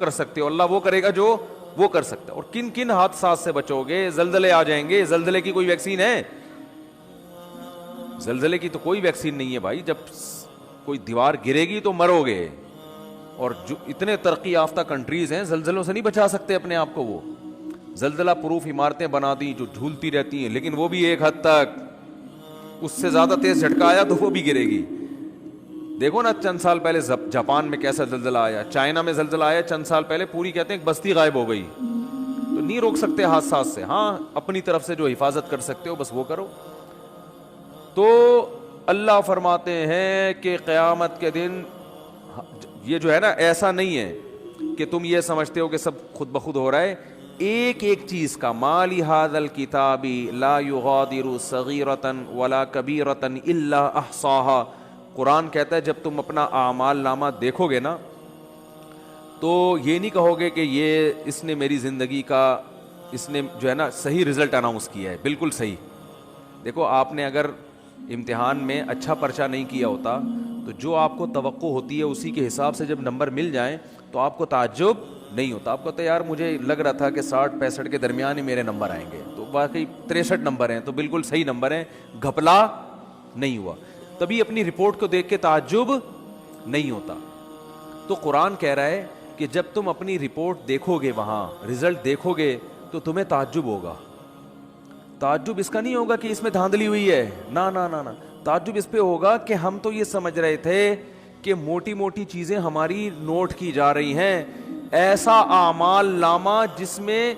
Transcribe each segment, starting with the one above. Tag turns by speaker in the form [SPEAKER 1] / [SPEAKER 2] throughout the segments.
[SPEAKER 1] کر سکتے ہو, اللہ وہ کرے گا جو وہ کر سکتا ہے. اور کن کن حادثات سے بچو گے؟ زلزلے آ جائیں گے, زلزلے کی کوئی ویکسین ہے؟ زلزلے کی تو کوئی ویکسین نہیں ہے بھائی. جب کوئی دیوار گرے گی تو مرو گے. اور جو اتنے ترقی یافتہ کنٹریز ہیں, زلزلوں سے نہیں بچا سکتے اپنے آپ کو. وہ زلزلہ پروف عمارتیں بنا دی جو جھولتی رہتی ہیں, لیکن وہ بھی ایک حد تک. اس سے زیادہ تیز جھٹکا آیا تو وہ بھی گرے گی. دیکھو نا چند سال پہلے جاپان میں کیسا زلزلہ آیا, چائنا میں زلزلہ آیا چند سال پہلے, پوری کہتے ہیں بستی غائب ہو گئی. تو نہیں روک سکتے حادثات سے. ہاں اپنی طرف سے جو حفاظت کر سکتے ہو بس وہ کرو. تو اللہ فرماتے ہیں کہ قیامت کے دن یہ جو ہے نا, ایسا نہیں ہے کہ تم یہ سمجھتے ہو کہ سب خود بخود ہو رہا ہے. ایک ایک چیز کا, ما لہذا الکتاب لا یغادر صغیرۃ ولا کبیرۃ الا احصاها. قرآن کہتا ہے جب تم اپنا اعمال نامہ دیکھو گے نا تو یہ نہیں کہو گے کہ یہ اس نے میری زندگی کا, اس نے جو ہے نا صحیح رزلٹ اناؤنس کیا ہے, بالکل صحیح. دیکھو آپ نے اگر امتحان میں اچھا پرچہ نہیں کیا ہوتا تو جو آپ کو توقع ہوتی ہے اسی کے حساب سے جب نمبر مل جائیں تو آپ کو تعجب نہیں ہوتا. آپ کہتے ہیں یار مجھے لگ رہا تھا کہ 60-65 کے درمیان ہی میرے نمبر آئیں گے, تو واقعی 63 نمبر ہیں, تو بالکل صحیح نمبر ہیں, گھپلا نہیں ہوا. تبھی اپنی رپورٹ کو دیکھ کے تعجب نہیں ہوتا. تو قرآن کہہ رہا ہے کہ جب تم اپنی رپورٹ دیکھو گے, وہاں رزلٹ دیکھو گے تو تمہیں تعجب ہوگا. تعجب اس کا نہیں ہوگا کہ اس میں دھاندلی ہوئی ہے, نا نا نا نا. تعجب اس پہ ہوگا کہ ہم تو یہ سمجھ رہے تھے کہ موٹی موٹی چیزیں ہماری نوٹ کی جا رہی ہیں, ایسا اعمال نامہ جس میں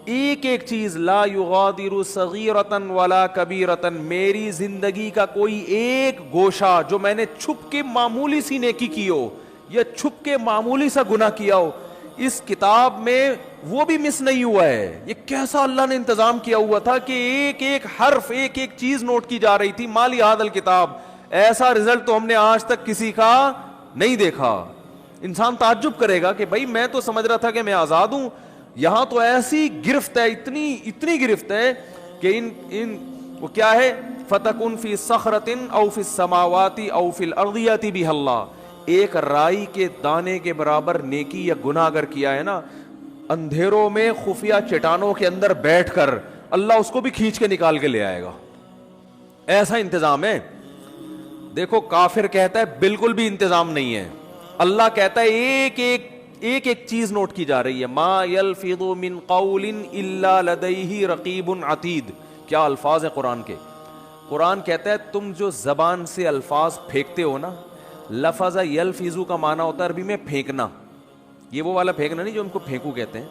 [SPEAKER 1] ایک ایک چیز, لا یغادر صغیرۃ ولا کبیرۃ, میری زندگی کا کوئی ایک گوشہ جو میں نے چھپ کے معمولی سی نیکی کی ہو یا چھپ کے معمولی سا گناہ کیا ہو, اس کتاب میں وہ بھی مس نہیں ہوا ہے. یہ کیسا اللہ نے انتظام کیا ہوا تھا کہ ایک ایک حرف, ایک ایک چیز نوٹ کی جا رہی تھی. ما لہذا الکتاب, ایسا رزلٹ تو ہم نے آج تک کسی کا نہیں دیکھا. انسان تعجب کرے گا کہ بھائی میں تو سمجھ رہا تھا کہ میں آزاد ہوں, یہاں تو ایسی گرفت ہے, اتنی گرفت ہے کہ ان وہ کیا ہے, فتکن فی صخرۃ او فی السماوات او فی الارض یأتی بہ اللہ. ایک رائی کے دانے کے برابر نیکی یا گناہ اگر کیا ہے نا, اندھیروں میں خفیہ چٹانوں کے اندر بیٹھ کر اللہ اس کو بھی کھینچ کے نکال کے لے آئے گا. ایسا انتظام ہے. دیکھو کافر کہتا ہے بالکل بھی انتظام نہیں ہے, اللہ کہتا ہے ایک ایک چیز نوٹ کی جا رہی ہے. ما یلفظ من قول الا لدیہ رقیب عتید. کیا الفاظ ہیں قرآن کے. قرآن کہتا ہے تم جو زبان سے الفاظ پھینکتے ہو نا, لفظ یلفظ کا معنی ہوتا ہے عربی میں پھینکنا. یہ وہ والا پھینکنا نہیں جو ہم کو پھینکو کہتے ہیں.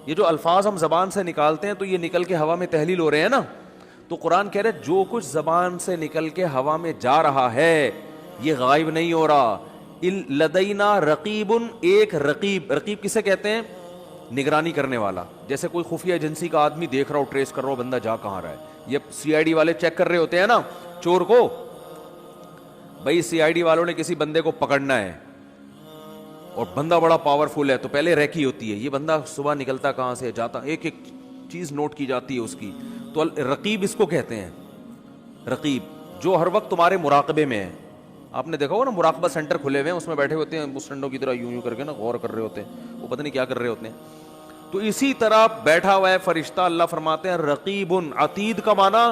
[SPEAKER 1] یہ جو الفاظ ہم زبان سے نکالتے ہیں تو یہ نکل کے ہوا میں تحلیل ہو رہے ہیں نا. تو قرآن کہہ رہے جو کچھ زبان سے نکل کے ہوا میں جا رہا ہے یہ غائب نہیں ہو رہا. لدینا رقیب, ایک رقیب. رقیب کسے کہتے ہیں؟ نگرانی کرنے والا. جیسے کوئی خفیہ ایجنسی کا آدمی دیکھ رہا ہو, ٹریس کر رہا ہو بندہ جا کہاں رہا ہے. یہ سی آئی ڈی والے چیک کر رہے ہوتے ہیں نا چور کو. بھائی سی آئی ڈی والوں نے کسی بندے کو پکڑنا ہے اور بندہ بڑا پاورفل ہے تو پہلے ریکی ہوتی ہے, یہ بندہ صبح نکلتا کہاں سے جاتا, ایک ایک چیز نوٹ کی جاتی ہے اس کی. تو رقیب اس کو کہتے ہیں. رقیب جو ہر وقت تمہارے مراقبے میں ہے. آپ نے دیکھا ہو نا مراقبہ سینٹر کھلے ہوئے ہیں, اس میں بیٹھے ہوتے ہیں مسٹنڈوں کی طرح یوں کر کے نا غور کر رہے ہوتے ہیں, وہ پتہ نہیں کیا کر رہے ہوتے ہیں. تو اسی طرح بیٹھا ہوا ہے فرشتہ. اللہ فرماتے ہیں رقیب عتید کا معنی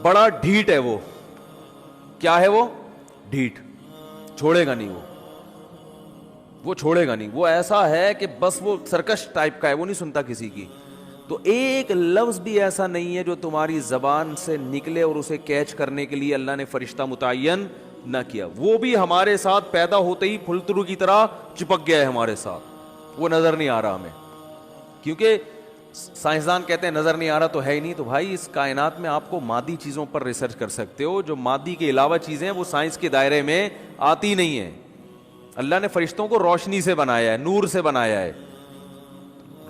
[SPEAKER 1] بڑا ڈھیٹ ہے. وہ کیا ہے؟ وہ ڈھیٹ, چھوڑے گا نہیں, وہ چھوڑے گا نہیں. وہ ایسا ہے کہ بس وہ سرکش ٹائپ کا ہے, وہ نہیں سنتا کسی کی. تو ایک لفظ بھی ایسا نہیں ہے جو تمہاری زبان سے نکلے اور اسے کیچ کرنے کے لیے اللہ نے فرشتہ متعین نہ کیا. وہ بھی ہمارے ساتھ پیدا ہوتے ہی پھلترو کی طرح چپک گیا ہے ہمارے ساتھ, وہ نظر نہیں آ رہا ہمیں. کیونکہ سائنسدان کہتے ہیں نظر نہیں آ رہا تو ہے ہی نہیں. تو بھائی اس کائنات میں آپ کو مادی چیزوں پر ریسرچ کر سکتے ہو, جو مادی کے علاوہ چیزیں وہ سائنس کے دائرے میں آتی نہیں ہیں. اللہ نے فرشتوں کو روشنی سے بنایا ہے, نور سے بنایا ہے.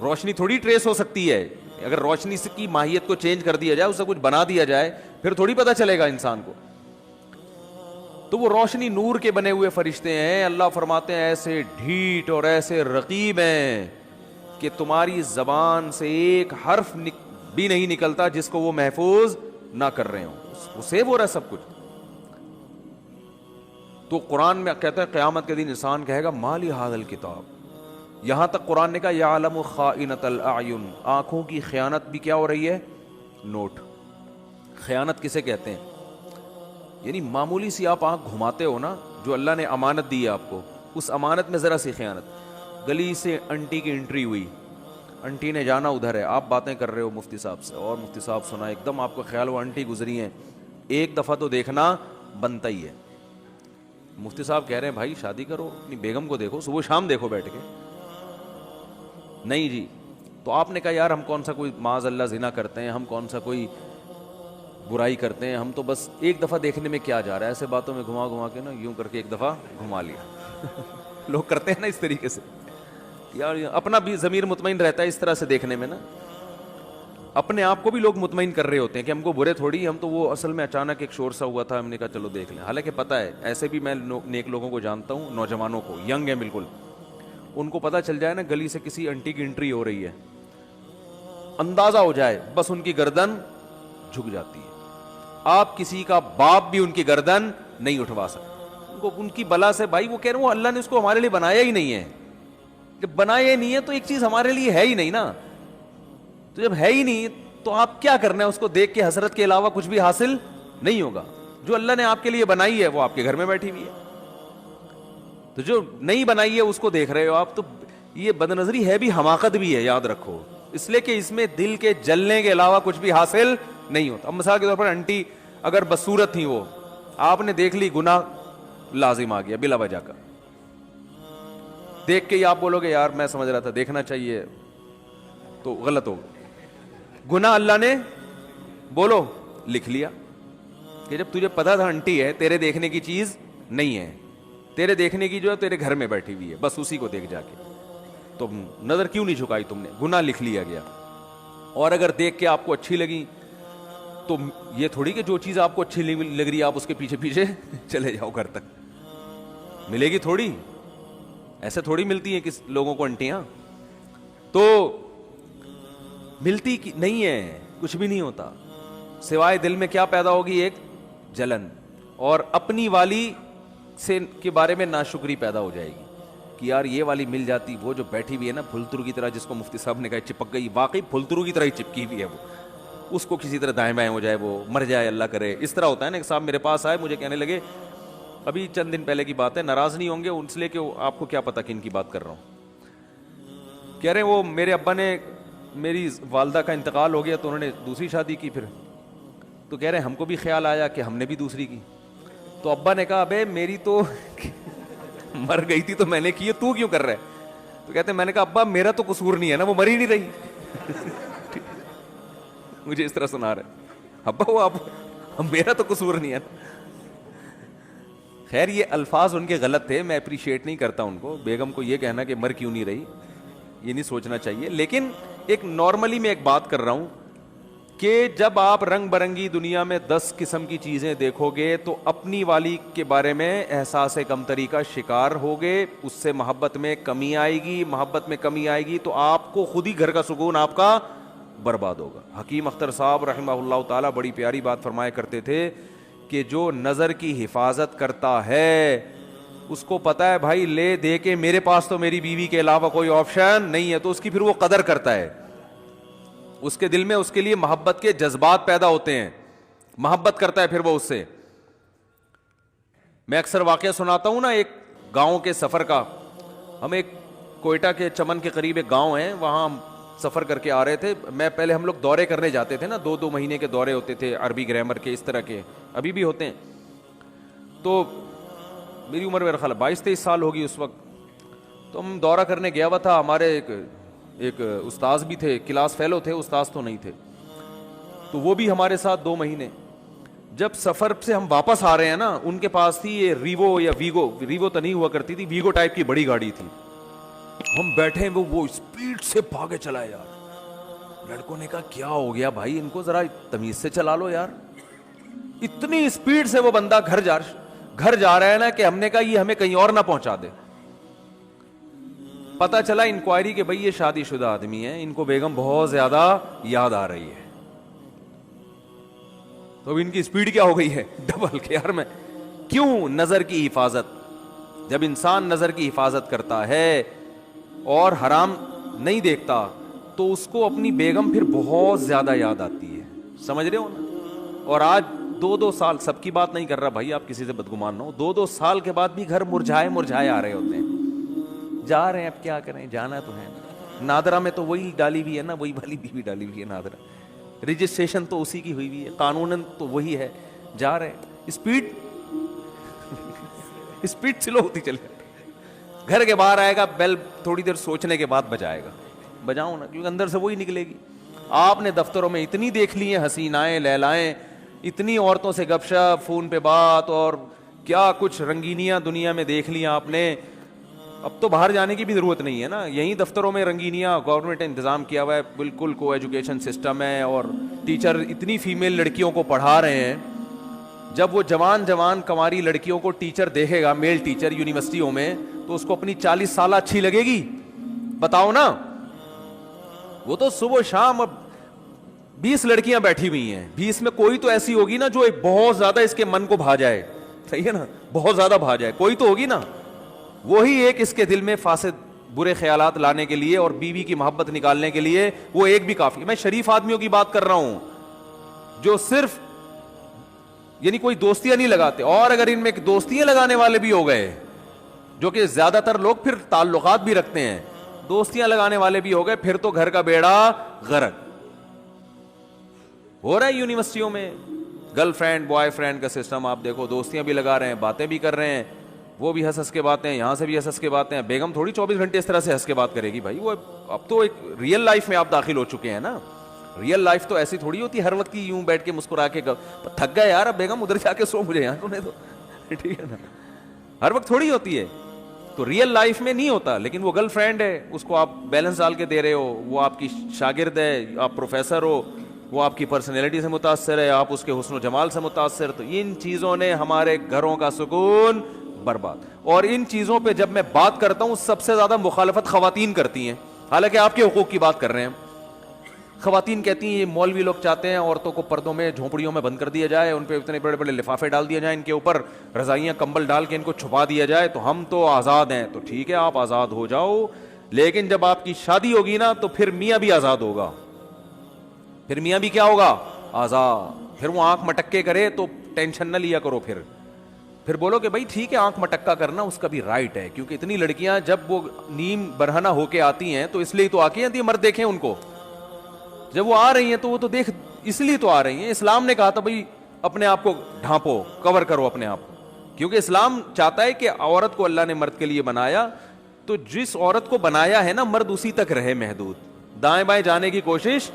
[SPEAKER 1] روشنی تھوڑی ٹریس ہو سکتی ہے. اگر روشنی سے کی ماہیت کو چینج کر دیا جائے, اسے کچھ بنا دیا جائے, پھر تھوڑی پتہ چلے گا انسان کو. تو وہ روشنی نور کے بنے ہوئے فرشتے ہیں. اللہ فرماتے ہیں ایسے ڈھیٹ اور ایسے رقیب ہیں کہ تمہاری زبان سے ایک حرف بھی نہیں نکلتا جس کو وہ محفوظ نہ کر رہے ہوں. وہ سیو ہو رہا ہے سب کچھ. تو قرآن میں کہتا ہے قیامت کے دن انسان کہے گا ما لی ھذا الکتاب, یہاں تک قرآن نے کہا یعلم خائنۃ الاعین، آنکھوں کی خیانت بھی کیا ہو رہی ہے؟ نوٹ۔ خیانت کسے کہتے ہیں؟ یعنی معمولی سی آپ آنکھ گھماتے ہو نا، جو اللہ نے امانت دی ہے آپ کو، اس امانت میں ذرا سی خیانت۔ گلی سے انٹی کی انٹری ہوئی، انٹی نے جانا ادھر ہے، آپ باتیں کر رہے ہو مفتی صاحب سے، اور مفتی صاحب سنا، ایک دم آپ کو خیال ہوا انٹی گزری ہیں، ایک دفعہ تو دیکھنا بنتا ہی ہے۔ مفتی صاحب کہہ رہے ہیں بھائی شادی کرو، اپنی بیگم کو دیکھو، صبح شام دیکھو بیٹھ کے۔ نہیں جی، تو آپ نے کہا یار ہم کون سا کوئی معاذ اللہ زنا کرتے ہیں، ہم کون سا کوئی برائی کرتے ہیں، ہم تو بس ایک دفعہ دیکھنے میں کیا جا رہا ہے، ایسے باتوں میں گھما گھما کے نا یوں کر کے ایک دفعہ گھما لیا۔ لوگ کرتے ہیں نا اس طریقے سے، یار اپنا بھی ضمیر مطمئن رہتا ہے اس طرح سے دیکھنے میں نا، اپنے آپ کو بھی لوگ مطمئن کر رہے ہوتے ہیں کہ ہم کو برے تھوڑی، ہم تو وہ اصل میں اچانک ایک شور سا ہوا تھا، ہم نے کہا چلو دیکھ لیں۔ حالانکہ پتہ ہے، ایسے بھی میں نیک لوگوں کو جانتا ہوں، نوجوانوں کو، ینگ ہیں بالکل، ان کو پتہ چل جائے نا گلی سے کسی انٹی کی انٹری ہو رہی ہے، اندازہ ہو جائے، بس ان کی گردن جھک جاتی ہے۔ آپ کسی کا باپ بھی ان کی گردن نہیں اٹھوا سکتے، ان کو ان کی بلا سے، بھائی وہ کہہ رہے ہیں وہ اللہ نے اس کو ہمارے لیے بنایا ہی نہیں ہے، جب بنایا ہی نہیں ہے تو ایک چیز ہمارے لیے ہے ہی نہیں نا، تو جب ہے ہی نہیں تو آپ کیا کرنا ہے؟ اس کو دیکھ کے حسرت کے علاوہ کچھ بھی حاصل نہیں ہوگا۔ جو اللہ نے آپ کے لیے بنائی ہے وہ آپ کے گھر میں بیٹھی ہوئی ہے، تو جو نہیں بنائی ہے اس کو دیکھ رہے ہو آپ، تو یہ بد نظری ہے بھی، حماقت بھی ہے، یاد رکھو، اس لیے کہ اس میں دل کے جلنے کے علاوہ کچھ بھی حاصل نہیں ہوتا۔ اب مثال کے طور پر انٹی اگر بدصورت تھی، وہ آپ نے دیکھ لی، گناہ لازم آ گیا بلا وجہ کا، دیکھ کے ہی آپ بولو گے یار میں سمجھ رہا تھا دیکھنا چاہیے، تو غلط ہوگا۔ گناہ اللہ نے بولو لکھ لیا، کہ جب تجھے پتا تھا انٹی ہے، تیرے دیکھنے کی چیز نہیں ہے، تیرے دیکھنے کی جو ہے تیرے گھر میں بیٹھی ہوئی ہے، بس اسی کو دیکھ جا کے، تو نظر کیوں نہیں جھکائی تم نے؟ گناہ لکھ لیا گیا۔ اور اگر دیکھ کے آپ کو اچھی لگی تو یہ تھوڑی کہ جو چیز آپ کو اچھی لگ رہی ہے آپ اس کے پیچھے پیچھے چلے جاؤ گھر تک، ملے گی تھوڑی، ایسے تھوڑی ملتی ہیں کس لوگوں کو انٹیاں، تو ملتی نہیں ہے، کچھ بھی نہیں ہوتا، سوائے دل میں کیا پیدا ہوگی؟ ایک جلن، اور اپنی والی سے کے بارے میں ناشکری پیدا ہو جائے گی کہ یار یہ والی مل جاتی، وہ جو بیٹھی ہوئی ہے نا پھلترو کی طرح، جس کو مفتی صاحب نے کہا چپک گئی، واقعی پھلترو کی طرح ہی چپکی ہوئی ہے وہ، اس کو کسی طرح دائیں بائیں ہو جائے، وہ مر جائے اللہ کرے۔ اس طرح ہوتا ہے نا، ایک صاحب میرے پاس آئے، مجھے کہنے لگے، ابھی چند دن پہلے کی بات ہے، ناراض نہیں ہوں گے اس لیے کہ آپ کو کیا پتا کن کی بات کر رہا ہوں، کہہ رہے ہیں وہ میرے ابا نے، میری والدہ کا انتقال ہو گیا تو انہوں نے دوسری شادی کی، پھر تو کہہ رہے ہیں ہم کو بھی خیال آیا کہ ہم نے بھی دوسری کی، تو ابا نے کہا ابے میری تو مر گئی تھی تو میں نے کی ہے، تو کیوں کر رہا ہے؟ تو کہتے ہیں میں نے کہا ابا میرا تو قصور نہیں ہے نا، وہ مر ہی نہیں رہی۔ مجھے اس طرح سنا رہے، ابا وہ اب میرا تو قصور نہیں ہے نا۔ خیر یہ الفاظ ان کے غلط تھے، میں اپریشیٹ نہیں کرتا ان کو، بیگم کو یہ کہنا کہ مر کیوں نہیں رہی یہ نہیں سوچنا چاہیے، لیکن ایک نارملی میں ایک بات کر رہا ہوں کہ جب آپ رنگ برنگی دنیا میں 10 قسم کی چیزیں دیکھو گے تو اپنی والی کے بارے میں احساس کمتری کا شکار ہوگے، اس سے محبت میں کمی آئے گی، محبت میں کمی آئے گی تو آپ کو خود ہی گھر کا سکون آپ کا برباد ہوگا۔ حکیم اختر صاحب رحمہ اللہ تعالیٰ بڑی پیاری بات فرمایا کرتے تھے کہ جو نظر کی حفاظت کرتا ہے اس کو پتا ہے بھائی لے دے کے میرے پاس تو میری بیوی کے علاوہ کوئی آپشن نہیں ہے، تو اس کی پھر وہ قدر کرتا ہے، اس کے دل میں اس کے لیے محبت کے جذبات پیدا ہوتے ہیں، محبت کرتا ہے پھر وہ اس سے۔ میں اکثر واقعہ سناتا ہوں نا ایک گاؤں کے سفر کا، ہم ایک کوئٹہ کے چمن کے قریب ایک گاؤں ہے، وہاں ہم سفر کر کے آ رہے تھے، میں پہلے ہم لوگ دورے کرنے جاتے تھے نا، 2 مہینے کے دورے ہوتے تھے، عربی گرامر کے اس طرح کے، ابھی بھی ہوتے ہیں، تو میری عمر میرا خیال 22-23 سال ہوگی اس وقت، تو ہم دورہ کرنے گیا ہوا تھا، ہمارے ایک استاذ بھی تھے، کلاس فیلو تھے، استاذ تو نہیں تھے، تو وہ بھی ہمارے ساتھ 2 مہینے۔ جب سفر سے ہم واپس آ رہے ہیں نا، ان کے پاس تھی یہ ریوو یا ویگو تو نہیں ہوا کرتی تھی، ویگو ٹائپ کی بڑی گاڑی تھی، ہم بیٹھے وہ اسپیڈ سے بھاگے چلائے یار، لڑکوں نے کہا کیا ہو گیا بھائی، ان کو ذرا تمیز سے چلا لو یار، اتنی اسپیڈ سے وہ بندہ گھر جا رہا ہے نا کہ ہم نے کہا یہ ہمیں کہیں اور نہ پہنچا دے۔ پتا چلا انکوائری کہ بھئی یہ شادی شدہ آدمی ہے، ان کو بیگم بہت زیادہ یاد آ رہی ہے، تو اب ان کی اسپیڈ کیا ہو گئی ہے ڈبل، کہ یار میں کیوں؟ نظر کی حفاظت، جب انسان نظر کی حفاظت کرتا ہے اور حرام نہیں دیکھتا تو اس کو اپنی بیگم پھر بہت زیادہ یاد آتی ہے, سمجھ رہے ہو نا. اور آج 2 سال, سب کی بات نہیں کر رہا بھائی, آپ کسی سے بدگمان نہ ہو, 2 سال کے بعد بھی گھر مرجھائے آ رہے ہوتے ہیں, جا رہے ہیں, اب کیا کریں, جانا تو ہے. نادرا میں تو وہی ڈالی ہوئی ہے نا, وہی والی بیوی ڈالی ہوئی ہے نادرا, رجسٹریشن تو اسی کی ہوئی ہوئی ہے, قانوناً تو وہی ہے, جا رہے ہیں. اسپیڈ سلو ہوتی چلے, گھر کے باہر آئے گا, بیل تھوڑی دیر سوچنے کے بعد بجائے گا, بجاؤ نا, کیونکہ اندر سے وہی نکلے گی. آپ نے دفتروں میں اتنی دیکھ لی ہیں حسینائیں لیلائیں, اتنی عورتوں سے گپ شپ, فون پہ بات, اور کیا کچھ رنگینیاں دنیا میں دیکھ لی آپ نے. اب تو باہر جانے کی بھی ضرورت نہیں ہے نا, یہیں دفتروں میں رنگینیاں گورنمنٹ نے انتظام کیا ہوا ہے, بالکل کو ایجوکیشن سسٹم ہے, اور ٹیچر اتنی فیمیل لڑکیوں کو پڑھا رہے ہیں. جب وہ جوان کنواری لڑکیوں کو ٹیچر دیکھے گا, میل ٹیچر یونیورسٹیوں میں, تو اس کو اپنی 40 سالہ اچھی لگے گی؟ بتاؤ نا. وہ تو صبح شام اب 20 لڑکیاں بیٹھی ہوئی ہیں, 20 میں کوئی تو ایسی ہوگی نا جو ایک بہت زیادہ اس کے من کو بھا جائے, صحیح ہے نا, بہت زیادہ بھا جائے, کوئی تو ہوگی نا. وہی ایک اس کے دل میں فاسد برے خیالات لانے کے لیے اور بیوی کی محبت نکالنے کے لیے وہ ایک بھی کافی. میں شریف آدمیوں کی بات کر رہا ہوں جو صرف یعنی کوئی دوستیاں نہیں لگاتے, اور اگر ان میں دوستیاں لگانے والے بھی ہو گئے, جو کہ زیادہ تر لوگ پھر تعلقات بھی رکھتے ہیں, دوستیاں لگانے والے بھی ہو گئے, پھر تو گھر کا بیڑا غرق ہو رہا ہے. یونیورسٹیوں میں گرل فرینڈ بوائے فرینڈ کا سسٹم آپ دیکھو, دوستیاں بھی لگا رہے ہیں, باتیں بھی کر رہے ہیں, وہ بھی ہنس کے باتیں, یہاں سے بھی ہنس کے باتیں. بیگم تھوڑی 24 گھنٹے اس طرح سے ہنس کے بات کرے گی بھائی, وہ اب تو ایک ریئل لائف میں آپ داخل ہو چکے ہیں نا. ریئل لائف تو ایسی تھوڑی ہوتی ہے ہر وقت کی یوں بیٹھ کے مسکرا کے, تھک گئے یار, اب بیگم ادھر جا کے سو, مجھے یہاں تو نہیں, تو ٹھیک ہے نا, ہر وقت تھوڑی ہوتی ہے. تو ریئل لائف میں نہیں ہوتا, لیکن وہ گرل فرینڈ ہے, اس کو آپ بیلنس ڈال کے دے رہے ہو, وہ آپ کی شاگرد ہے, آپ پروفیسر ہو, وہ آپ کی پرسنالٹی سے متاثر ہے, آپ اس کے حسن و جمال سے متاثر. تو ان چیزوں نے ہمارے گھروں کا سکون برباد. اور ان چیزوں پہ جب میں بات کرتا ہوں سب سے زیادہ مخالفت خواتین کرتی ہیں, حالانکہ آپ کے حقوق کی بات کر رہے ہیں. خواتین کہتی ہیں یہ مولوی لوگ چاہتے ہیں عورتوں کو پردوں میں جھونپڑیوں میں بند کر دیا جائے, ان پہ اتنے بڑے بڑے لفافے ڈال دیا جائیں, ان کے اوپر رضائیاں کمبل ڈال کے ان کو چھپا دیا جائے, تو ہم تو آزاد ہیں. تو ٹھیک ہے آپ آزاد ہو جاؤ, لیکن جب آپ کی شادی ہوگی نا تو پھر میاں بھی آزاد ہوگا, پھر میاں بھی کیا ہوگا, آزاد. پھر وہ آنکھ مٹکے کرے تو ٹینشن نہ لیا کرو, پھر بولو کہ بھائی ٹھیک ہے آنکھ مٹکا کرنا اس کا بھی رائٹ ہے, کیونکہ اتنی لڑکیاں جب وہ نیم برہنہ ہو کے آتی ہیں تو اس لیے تو آ کے آتی ہیں, مرد دیکھیں ان کو, جب وہ آ رہی ہیں تو وہ تو دیکھ اس لیے تو آ رہی ہیں. اسلام نے کہا تھا بھائی اپنے آپ کو ڈھانپو, کور کرو اپنے آپ کو, کیونکہ اسلام چاہتا ہے کہ عورت کو اللہ نے مرد کے لیے بنایا, تو جس عورت کو بنایا ہے نا مرد اسی تک رہے محدود, دائیں بائیں جانے کی کوشش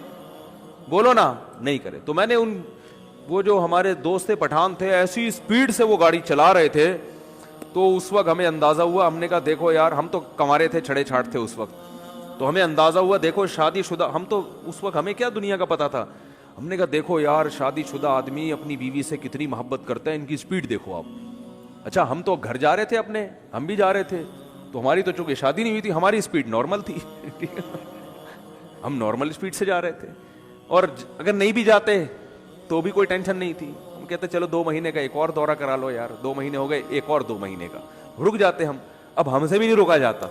[SPEAKER 1] بولو نا نہیں کرے. تو میں نے وہ جو ہمارے دوست پٹھان تھے, ایسی اسپیڈ سے وہ گاڑی چلا رہے تھے, تو اس وقت ہمیں اندازہ ہوا, ہم نے کہا دیکھو یار, ہم تو کنوارے تھے, چھڑے چھاٹ تھے اس وقت, تو ہمیں اندازہ ہوا دیکھو شادی شدہ, ہم تو اس وقت ہمیں کیا دنیا کا پتا تھا, ہم نے کہا دیکھو یار شادی شدہ آدمی اپنی بیوی سے کتنی محبت کرتا ہے, ان کی اسپیڈ دیکھو آپ. اچھا ہم تو گھر جا رہے تھے اپنے, ہم بھی جا رہے تھے, تو ہماری تو چونکہ شادی نہیں ہوئی تھی, ہماری اسپیڈ نارمل تھی, ہم نارمل اسپیڈ سے جا رہے تھے, اور اگر نہیں بھی جاتے تو بھی کوئی ٹینشن نہیں تھی. ہم کہتے چلو 2 مہینے کا ایک اور دورہ کرا لو یار, 2 مہینے ہو گئے, ایک اور 2 مہینے کا رک جاتے ہم. اب ہم سے بھی نہیں رکا جاتا,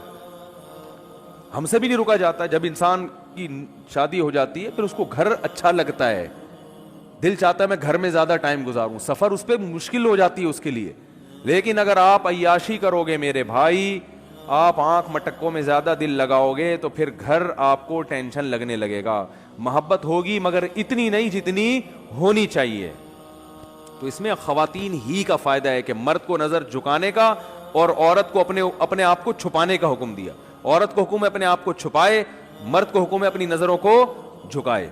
[SPEAKER 1] ہم سے بھی نہیں رکا جاتا. جب انسان کی شادی ہو جاتی ہے پھر اس کو گھر اچھا لگتا ہے, دل چاہتا ہے میں گھر میں زیادہ ٹائم گزاروں, سفر اس پہ مشکل ہو جاتی ہے اس کے لیے. لیکن اگر آپ عیاشی کرو گے میرے بھائی, آپ آنکھ مٹکوں میں زیادہ دل لگاؤ گے, تو پھر گھر آپ کو ٹینشن لگنے لگے گا. محبت ہوگی مگر اتنی نہیں جتنی ہونی چاہیے. تو اس میں خواتین ہی کا فائدہ ہے کہ مرد کو نظر جھکانے کا اور عورت کو اپنے آپ کو چھپانے کا حکم دیا. عورت کو حکم ہے اپنے آپ کو چھپائے, مرد کو حکم ہے اپنی نظروں کو جھکائے.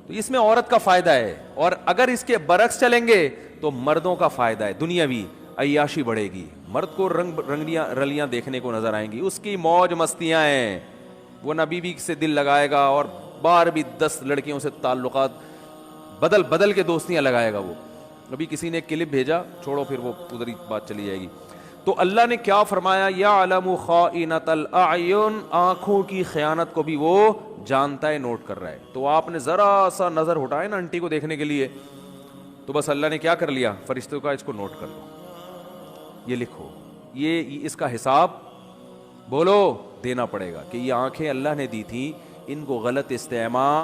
[SPEAKER 1] تو اس میں عورت کا فائدہ ہے, اور اگر اس کے برعکس چلیں گے تو مردوں کا فائدہ ہے. دنیاوی عیاشی بڑھے گی, مرد کو رنگیاں رلیاں دیکھنے کو نظر آئیں گی, اس کی موج مستیاں ہیں, وہ نہ بیوی سے دل لگائے گا, اور بار بھی 10 لڑکیوں سے تعلقات بدل کے دوستیاں لگائے گا. وہ ابھی کسی نے کلپ بھیجا, چھوڑو پھر وہ ادھر ہی بات چلی جائے گی. تو اللہ نے کیا فرمایا, یعلم خائنۃ الاعین, آنکھوں کی خیانت کو بھی وہ جانتا ہے, نوٹ کر رہا ہے. تو آپ نے ذرا سا نظر ہٹائے نا انٹی کو دیکھنے کے لیے, تو بس اللہ نے کیا کر لیا, فرشتوں کا اس کو نوٹ کر لو, یہ لکھو, یہ اس کا حساب بولو دینا پڑے گا کہ یہ آنکھیں اللہ نے دی تھیں، ان کو غلط استعمال